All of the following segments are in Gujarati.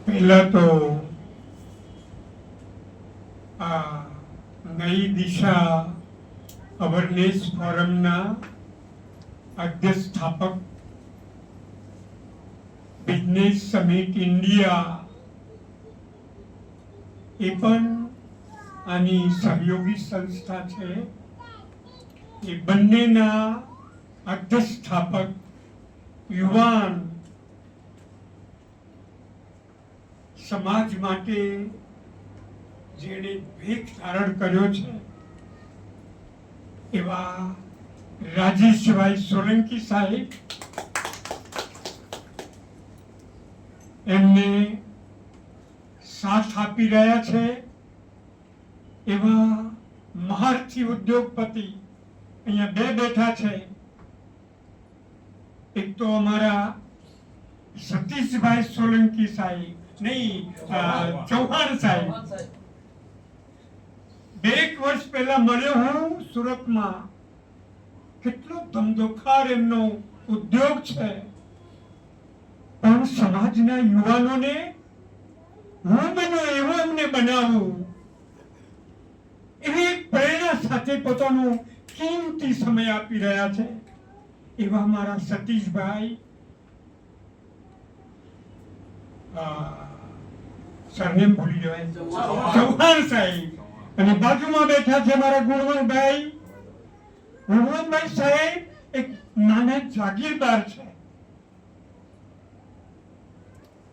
પહેલા તો આ નઈ દિશા અવેરનેસ ફોરમના અધ્યક્ષ સ્થાપક બિઝનેસ સમિટ ઇન્ડિયા એ પણ આની સહયોગી સંસ્થા છે. એ બંનેના અધ્યક્ષ સ્થાપક યુવાન સમાજ માટે જેણે ભેખ ધારણ કર્યો છે એવા રાજેશભાઈ સોલંકી સાહેબ એમને સાથ આપી રહ્યા છે. એવા મહારથી ઉદ્યોગપતિ અહીંયા બે બેઠા છે. એક તો અમારા સતીશભાઈ સોલંકી સાહેબ નહીં ચૌહાણ સાહેબ. 2 વર્ષ પહેલા મળ્યો હું સુરતમાં. કેટલો ધમધોખાર એમનો ઉદ્યોગ છે, પણ સમાજના યુવાનોને હું બનો એવો એમને બનાવું એવી પ્રેરણા સાથે પોતાનો કિંમતી સમય આપી રહ્યા છે. એવા મારા સતીશભાઈ સરનેમ ભૂલી જવાય ચૌહાણ સાહેબ, અને બાજુમાં બેઠા છે મારા ગુણવંતભાઈ. ગુણવંતભાઈ સાહેબ એક નાના જાગીરદાર છે.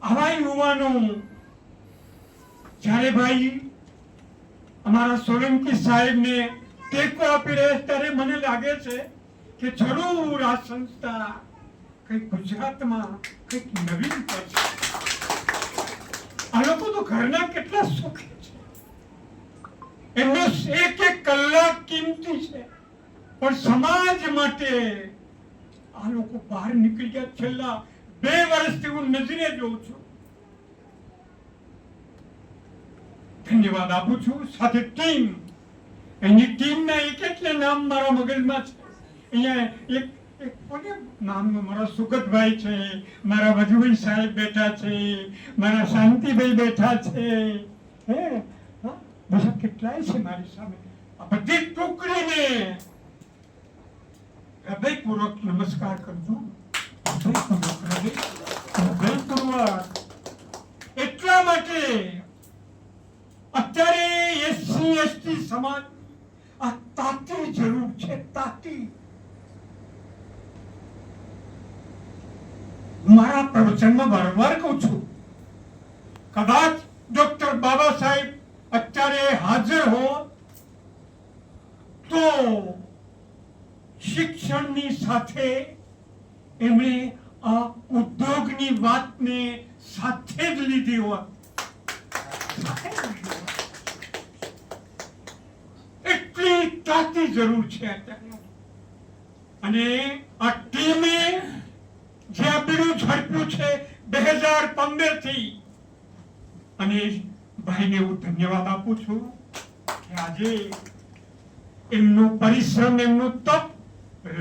આવા યુવાનો જ્યારે ભાઈ અમારા સોલંકી સાહેબને ટેકો આપી રહ્યા ત્યારે મને લાગે છે કે જરૂર આ સંસ્થા કંઈક ગુજરાતમાં કંઈક નવીન કરશે. આ લોકો તો ઘરના કેટલા સુખી છે, એમનો એક કલાક કિંમતી છે, પણ સમાજ માટે આ લોકો બહાર નીકળી ગયા. છેલ્લા 2 વર્ષથી હું નજરે જોઉં છું. ધન્યવાદ આપું છું. સાથે ટીમ, એની ટીમના એટલે નામ મારા મગજમાં છે. અહીંયા એક કોને નામ, મારા સુગતભાઈ છે, મારા વજુભાઈ સાહેબ બેઠા છે, મારા શાંતિભાઈ બેઠા છે, હે બધા કેટલાય છે મારી સામે. આ બધી ટુકડીને હૃદયપૂર્વક નમસ્કાર કરજો. હૃદયપૂર્વક એટલા માટે અત્યારે એસસી એસટી સમાજ આ તાતી જરૂર છે. તાતી મારા પ્રવચનમાં વારંવાર કહું છું, કદાચ ડોક્ટર બાબા સાહેબ અત્યારે હાજર હો તો શિક્ષણની સાથે એમણે આ ઉદ્યોગની વાતને સાથે જ લીધી હોત. એટલી તાતી જરૂર છે અત્યારે. અને આ ટીમે જે બીડું ઝડપ્યું છે 2015 થી, અને ભાઈને હું ધન્યવાદ આપું છું કે આજે એમનો પરિશ્રમ, એમનો તપ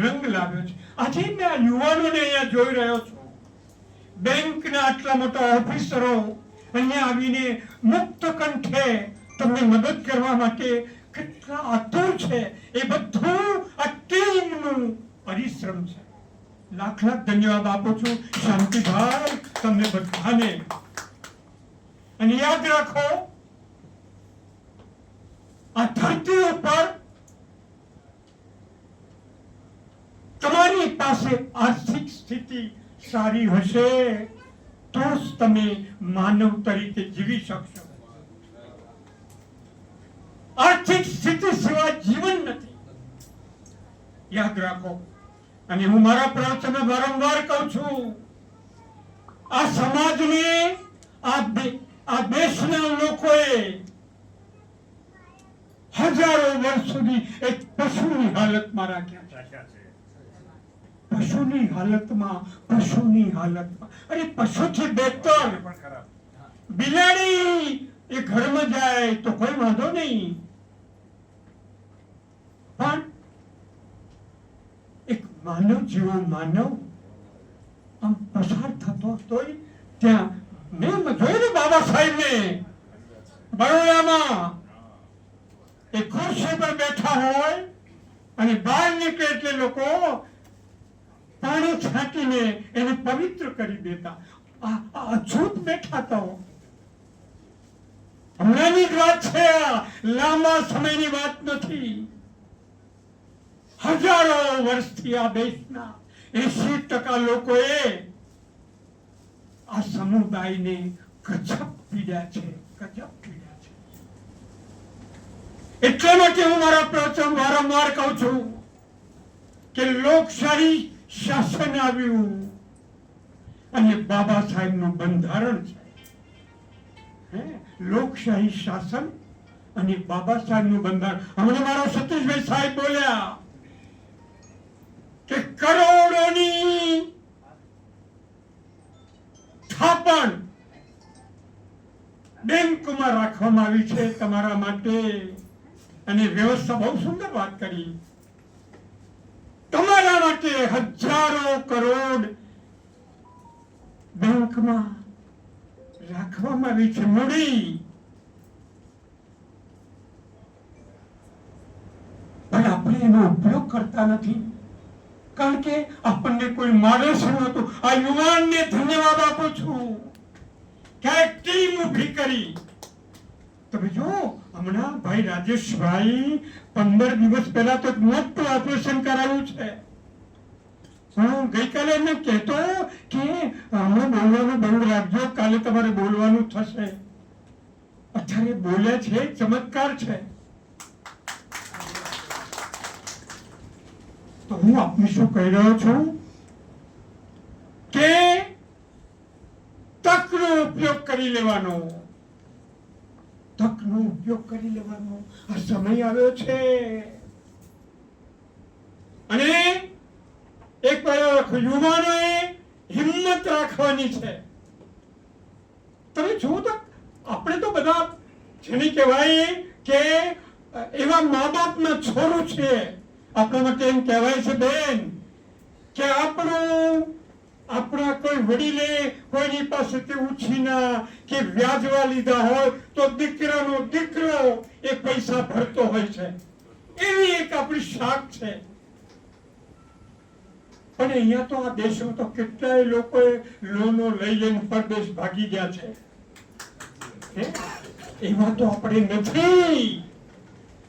રંગ લાવ્યો છે. આજે મેં આ યુવાનોને અહીંયા જોઈ રહ્યો છું. બેંકના આટલા મોટા ઓફિસરો અહીંયા આવીને મુક્ત કંઠે તમને મદદ કરવા માટે કેટલા આતુર છે. એ બધું આ ટીમનું પરિશ્રમ છે. લાખ લાખ ધન્યવાદ આપું છું શાંતિભાઈ તમને બધાને. અને યાદ રાખો, આ ધરતી ઉપર તમારી પાસે આર્થિક સ્થિતિ સારી હશે તો જ તમે માનવ તરીકે જીવી શકશો. આર્થિક સ્થિતિ સિવાય જીવન નથી, યાદ રાખો. અને હું મારા પ્રવચનમાં વારંવાર કહું છું, આ સમાજને, આ દેશના લોકોએ હજારો વર્ષ સુધી એક પશુની હાલતમાં રાખ્યા છે. પશુની હાલતમાં. અરે પશુથી બહેતર બિલાડી એ ઘરમાં જાય તો કોઈ વાંધો નહીં, પણ એક માનવ જેવો માનવ આમ પસાર થતો તોય ત્યાં મેં જોયું બાબા સાહેબને બરોડામાં એ ખુરશી પર બેઠા હોય અને બહાર નીકળે એટલે લોકો પાણી છાંટીને એને પવિત્ર કરી દેતા. આ અછૂત બેઠા હતા. હમણાંની જ વાત છે, લાંબા સમયની વાત નથી. હજારો વર્ષથી આ દેશના 80% લોકોએ આ સમુદાયને ગજબ પીડ્યા છે, ગજબ પીડ્યા છે. એટલા માટે હું મારા પ્રવચન વારંવાર કહું છું કે લોકશાહી શાસન આવ્યું અને બાબા સાહેબનું બંધારણ છે. લોકશાહી શાસન અને બાબા સાહેબનું બંધારણ. હમણાં મારા સતીશભાઈ સાહેબ બોલ્યા કે કરોડોની થાપણ બેંકમાં રાખવામાં આવી છે તમારા માટે, અને વ્યવસ્થા બહુ સુંદર વાત કરી. તમારા માટે હજારો કરોડ બેંકમાં રાખવામાં આવી છે મૂડી. પણ આપણે એનો ઉપયોગ કરતા નથી, કારણ કે આપણને કોઈ માણસ નહોતું. આ યુવાનને ધન્યવાદ આપું છું કે એક ટીમ ઊભી કરી. તમે જો હમણાં ભાઈ રાજેશભાઈ 15 દિવસ પહેલા તો મોટું ઓપરેશન કરાવ્યું છે. હું ગઈકાલે એમને કહેતો કે હમણાં બોલવાનું બંધ રાખજો, કાલે તમારે બોલવાનું થશે. અત્યારે બોલ્યા છે, ચમત્કાર છે. તો હું આપને શું કહી રહ્યો છું કે તકનો ઉપયોગ કરી લેવાનો, તકનો ઉપયોગ કરી લેવાનો આ સમય આવ્યો છે. અને એક યુવાનોએ હિંમત રાખવાની છે. તમે જુઓ તો આપણે તો બધા જેને કહેવાય કે એવા મા બાપના છોરું છે. આપણા માટે એમ કહેવાય છે બેન કે આપણા કોઈ વડીલે કોઈની પાસેથી ઉછીના કે વ્યાજવા લીધા હોય તો દીકરાનો દીકરો એ પૈસા ભરતો હોય છે. એવી એક આપણી શાખ છે. પણ અહીંયા તો આ દેશમાં તો કેટલાય લોકોએ લોનો લઈ લઈને પરદેશ ભાગી ગયા છે. એવા તો આપણે નથી.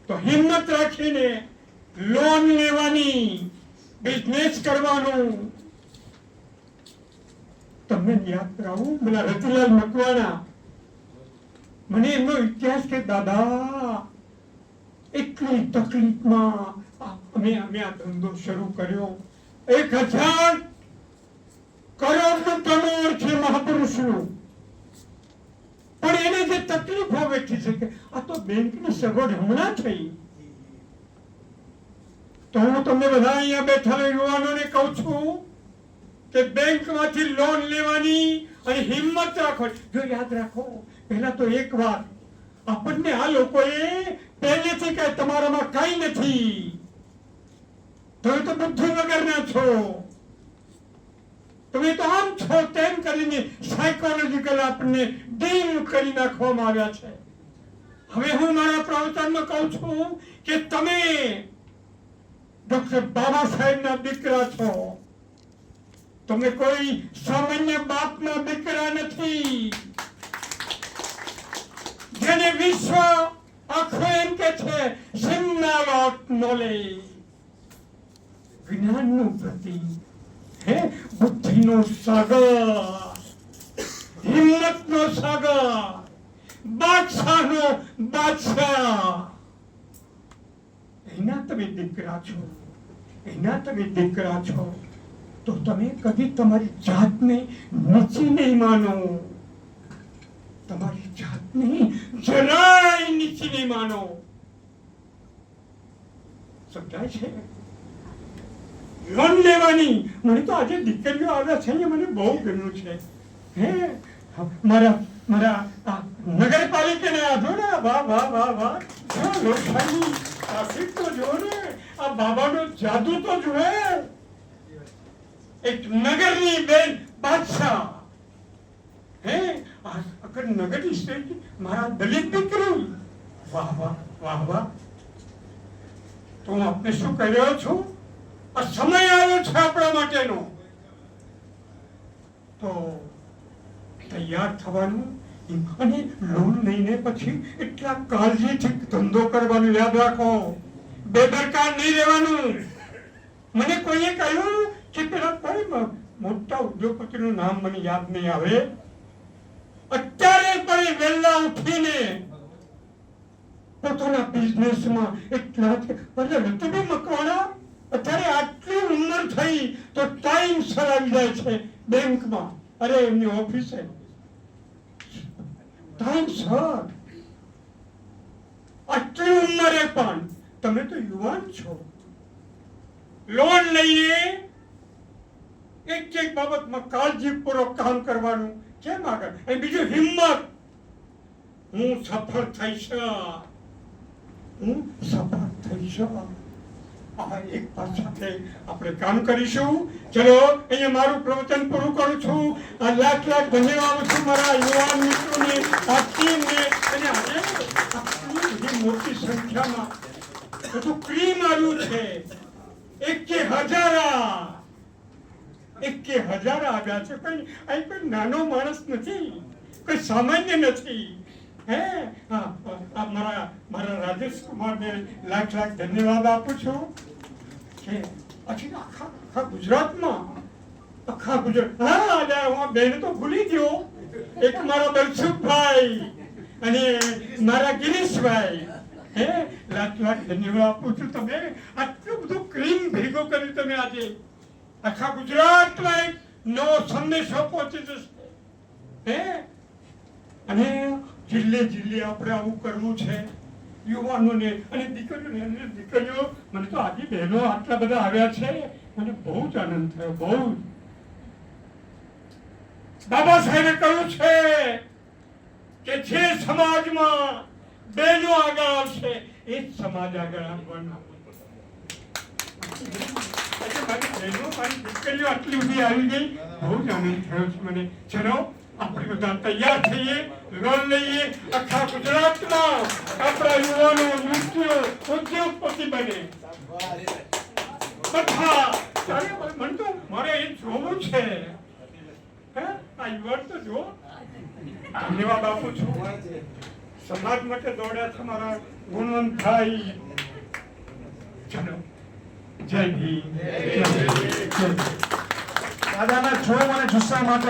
તો હિંમત રાખીને લોન લેવાની, બિઝનેસ કરવાનું. તમને યાદ કરાવું, મને રતિલાલ મકવાણા, મને એમનો ઇતિહાસ કે દાદા એટલી તકલીફમાં અમે આ ધંધો શરૂ કર્યો. 1000 કરોડનું ટર્નઓવર છે મહાપુરુષનું, પણ એને જે તકલીફો વેઠી છે કે આ તો બેંકની સગવડ હમણાં થઈ. તો હું તમને બધા અહીંયા બેઠેલા યુવાનોને કહું છું કે બેંકમાંથી લોન લેવાની અને હિંમત રાખવાની. જો યાદ રાખો, પહેલા તો એક વાર આપણને આ લોકોએ પહેલેથી કહે તમારામાં કઈ નથી, તમે તો બુદ્ધિ વગરના છો, તમે તો આમ છો તેમ કરીને સાયકોલોજીકલ આપણને ડીમ કરી નાખવામાં આવ્યા છે. હવે હું મારા પ્રવચનમાં કહું છું કે તમે ડોક્ટર બાબા સાહેબના દીકરા છો. તમે કોઈ સામાન્ય બાપના દીકરા નથી જેને વિશ્વ આખો એમ કે છે સિગ્નલ ઓફ નોલેજ, જ્ઞાનનું પ્રતીક, બુદ્ધિનો સાગર, હિંમતનો સાગર, બાદશાહનો બાદશાહ. એના તમે દીકરા છો, એના તમે દીકરા છો. તો તમે કદી તમારી જાતને નીચી નહીં માનો, તમારી જાતને જરાય નીચી નહીં માનો. સમજાય છે? લોન લેવાની. મને તો આજે દીકરીઓ આવ્યા છે ને, મને બહુ ગમ્યું છે. મારા નગરપાલિકાને આધો ને, વાહ વાહ વાહ વાહ, લોકશાહી ટ્રાફિક તો જો ને, આ બાબાનો જાદુ તો જુએ. એક નગરની બેન બાદશાહ, નગર નગરી સ્ટેજ મારા દલિત દીકરી, વાહ વાહ વાહ વાહ. તો હું આપને શું કહી રહ્યો છું, આ સમય આવ્યો છે આપણા માટેનો, તો તૈયાર થવાનું. અને લોન લઈને પછી એટલા કાળજીથી ધંધો કરવાનું યાદ રાખો, બેદરકાર નહીં રહેવાનું. મને કોઈએ કહ્યું કે પેલા કોઈ મોટા ઉદ્યોગપતિનું નામ મને યાદ નહીં આવે, અત્યારે પણ વહેલા ઉઠીને પોતાના બિઝનેસમાં એટલા રતુભાઈ મકવાણા અત્યારે આટલી ઉંમર થઈ તો ટાઈમ સર આવી જાય છે બેંકમાં, અરે એમની ઓફિસે ટાઈમ સર. આટલી ઉંમરે પણ તમે તો યુવાન છો, લોન લઈએ એક એક બાબતમાં કાળજીપૂર્વક કામ કરવાનું. કેમ આગળ? અને બીજું હિંમત, હું સફળ થઈશ, હું સફળ થઈશ. આ એક વાત સાથે આપણે કામ કરીશું. ચલો અહીંયા મારું પ્રવચન પૂરું કરું છું. આ લાખ લાખ ધન્યવાદ છું મારા યુવાન મિત્રોને, આ ટીમને. અને આજે આટલી બધી મોટી સંખ્યામાં બધું ક્રીમ આવ્યું છે. એકે હજારા આવ્યા છે. કોઈ નાનો માણસ નથી, કોઈ સામાન્ય નથી. હે મારા રાજેશ કુમારને લાખ લાખ ધન્યવાદ આપું છું કે પછી આખા ગુજરાતમાં હું બેન તો ભૂલી ગયો, એક મારા દલસુખભાઈ અને મારા ગિરીશભાઈ, હે લાખ લાખ ધન્યવાદ આપું છું. તમે આટલું બધું ક્રીમ ભેગો કર્યું, તમે આજે આખા ગુજરાતમાં એક નવો સંદેશો પહોંચી જશે. હે અને જિલ્લે આપણે આવું કરવું છે યુવાનોને અને દીકરીઓ. મને તો આજે બહેનો આટલા બધા આવ્યા છે, મને બહુ જ આનંદ થયો, બહુ. બાબા સાહેબે કહ્યું છે કે જે સમાજમાં બહેનો આગળ આવશે એ જ સમાજ આગળ આવવાનો. મારી દીકરીઓ આટલી બધી આવી ગઈ, બહુ જ આનંદ થયો છે મને. ચલો આપણે બધા તૈયાર થઈએ, લોન લઈએ, આખા ગુજરાતમાં આપણા યુવાનો ઉદ્યોગપતિ બને બધા. મને તો મારે એ જોવું છે. આ યુવાન તો જો, ધન્યવાદ આપું છું. સમાજ માટે દોડ્યા છે મારા ગુણવંતભાઈ. ચલો જય ભીમ. દાદાના છો મને જુસ્સા માટે